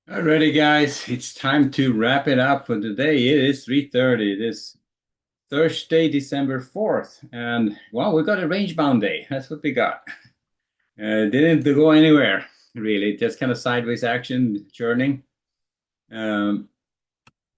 Alrighty, guys, it's time to wrap it up for today. It is 3:30 this Thursday, December 4th. And well, we got a range bound day. That's what we got. Didn't go anywhere, really. Just kind of sideways action, churning. Um,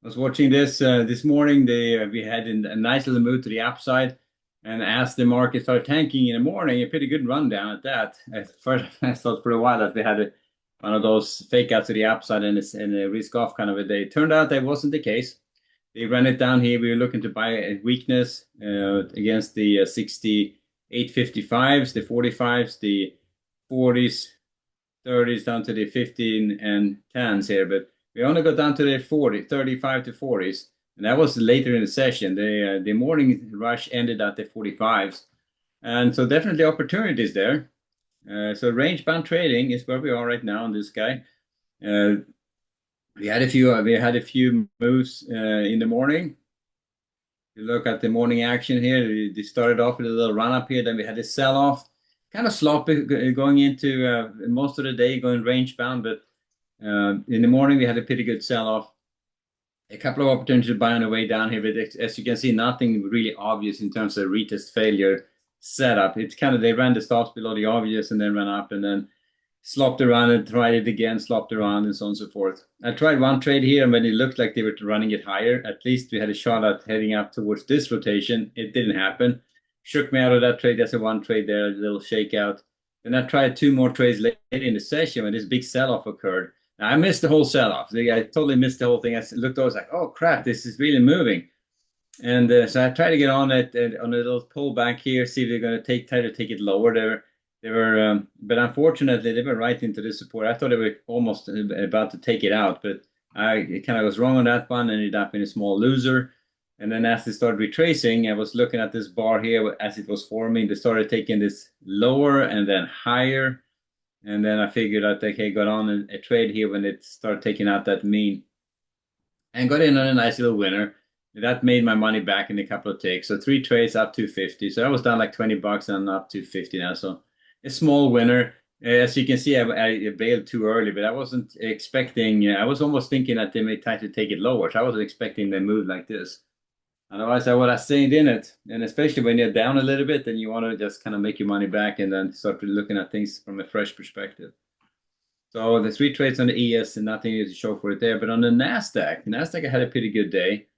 I was watching this morning. We had a nice little move to the upside, and as the market started tanking in the morning, a pretty good rundown at that. At first, I thought for a while that we had one of those fake outs to the upside and a risk off kind of a day. Turned out that wasn't the case. They ran it down here. We were looking to buy a weakness against the 68.55s, the 45s, the 40s, 30s down to the 15 and 10s here, but we only got down to the 35 to 40s, and that was later in the session. The morning rush ended at the 45s, and so definitely opportunities there. So range bound trading is where we are right now on this guy. Uh, we had a few moves in the morning. You look at the morning action here. They started off with a little run up here, then we had a sell off, kind of sloppy going into most of the day, going range bound, but in the morning, we had a pretty good sell-off. A couple of opportunities to buy on the way down here, but as you can see, nothing really obvious in terms of retest failure setup. It's kind of they ran the stops below the obvious and then ran up and then slopped around and tried it again, slopped around and so on and so forth. I tried one trade here, and when it looked like they were running it higher, at least we had a shot at heading up towards this rotation. It didn't happen. Shook me out of that trade. That's a one trade there, a little shakeout. Then I tried two more trades later in the session when this big sell-off occurred. Now, I missed the whole sell-off. I totally missed the whole thing. I looked over, I was like, oh crap, this is really moving. And so I tried to get on it on a little pullback here, see if they're going to try to take it lower. But unfortunately, they were right into the support. I thought they were almost about to take it out, but I kind of was wrong on that one, and ended up in a small loser. And then as they started retracing, I was looking at this bar here as it was forming. They started taking this lower and then higher. And then I figured out, okay, got on a trade here when it started taking out that mean and got in on a nice little winner. That made my money back in a couple of takes. So three trades up to 50. So I was down like 20 bucks and up to 50 now. So a small winner. As you can see, I bailed too early, but I wasn't expecting, I was almost thinking that they may try to take it lower. So I wasn't expecting they move like this. Otherwise, I would have stayed in it. And especially when you're down a little bit, then you want to just kind of make your money back and then start looking at things from a fresh perspective. So the three trades on the ES and nothing to show for it there. But on the NASDAQ I had a pretty good day.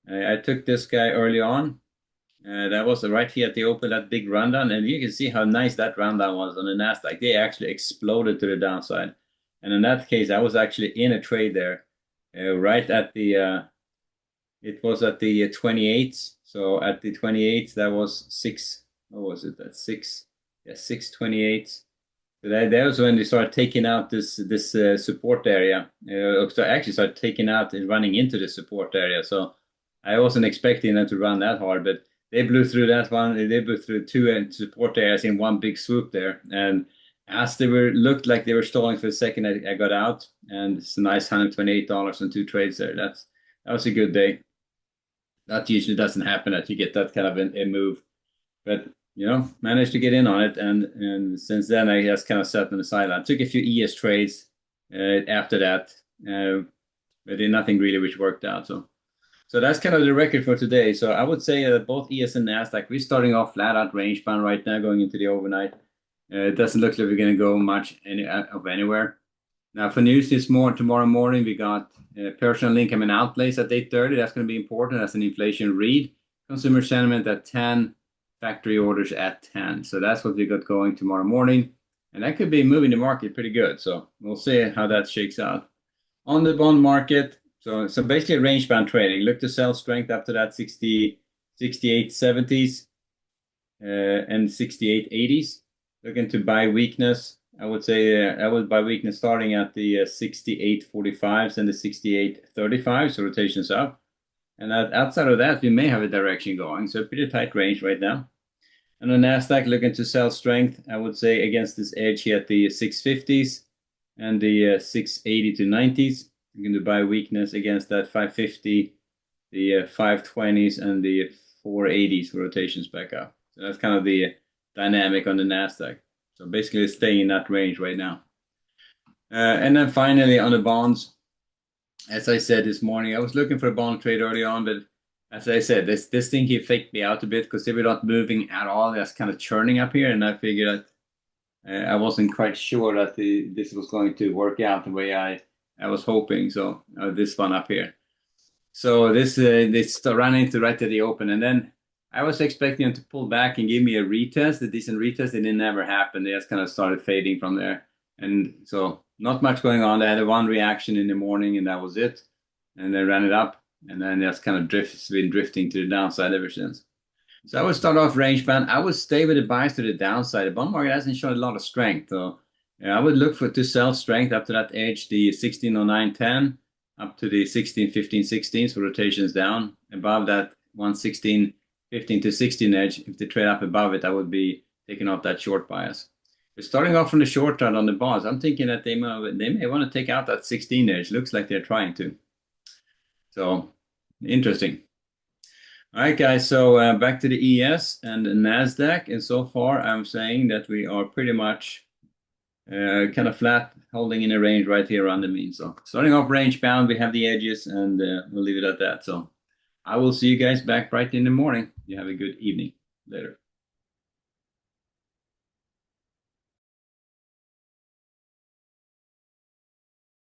I took this guy early on. That was right here at the open, that big rundown. And you can see how nice that rundown was on the NASDAQ. They actually exploded to the downside. And in that case, I was actually in a trade there right at it was at the 28th. So at the 28th, that was six, what was it? That's six, yeah, 628. So that was when they started taking out this support area. So I actually started taking out and running into the support area. So I wasn't expecting them to run that hard, but they blew through that one. They blew through two support areas in one big swoop there. And as they were looked like they were stalling for a second, I got out, and it's a nice $128 on two trades there. That was a good day. That usually doesn't happen that you get that kind of a move, but managed to get in on it, and since then I just kind of sat on the sideline. Took a few ES trades after that, but did nothing really which worked out. So that's kind of the record for today. So I would say that both ES and Nasdaq, we're starting off flat out range bound right now, going into the overnight. It doesn't look like we're going to go much of anywhere. Now for news tomorrow morning, we got personal income and outlays at 8:30. That's going to be important as an inflation read. Consumer sentiment at 10, factory orders at 10. So that's what we got going tomorrow morning. And that could be moving the market pretty good. So we'll see how that shakes out. On the bond market, so basically range bound trading. Look to sell strength up to that 68.70s and 68.80s. Looking to buy weakness. I would say I would buy weakness starting at the 68.45s and the 68.35s, so rotations up. And outside of that, we may have a direction going. So pretty tight range right now. And on NASDAQ, looking to sell strength, I would say against this edge here at the 650s and the 680 to 90s. You're going to buy weakness against that 550, the 520s, and the 480s for rotations back up. So that's kind of the dynamic on the NASDAQ. So basically staying in that range right now. And then finally on the bonds, as I said this morning, I was looking for a bond trade early on, but as I said, this thing here faked me out a bit because they were not moving at all. That's kind of churning up here, and I figured I wasn't quite sure that this was going to work out the way I was hoping. So this one up here. So this ran into right at the open, and then I was expecting them to pull back and give me a retest, a decent retest. It didn't ever happen. They just kind of started fading from there, and so not much going on. They had a one reaction in the morning, and that was it. And they ran it up, and then just kind of been drifting to the downside ever since. So I would start off range band. I would stay with the bias to the downside. The bond market hasn't shown a lot of strength, so yeah, I would look for to sell strength up to that edge, the 1609.10 up to the 1615.16 for rotations down. Above that 116.15 to 16 edge, if they trade up above it, I would be taking off that short bias. But starting off from the short run on the bonds, I'm thinking that they may want to take out that 16 edge. Looks like they're trying to. So interesting. All right, guys. So back to the ES and the Nasdaq, and so far I'm saying that we are pretty much kind of flat, holding in a range right here around the mean. So starting off range bound, we have the edges, and we'll leave it at that. So I will see you guys back bright in the morning. You have a good evening. Later.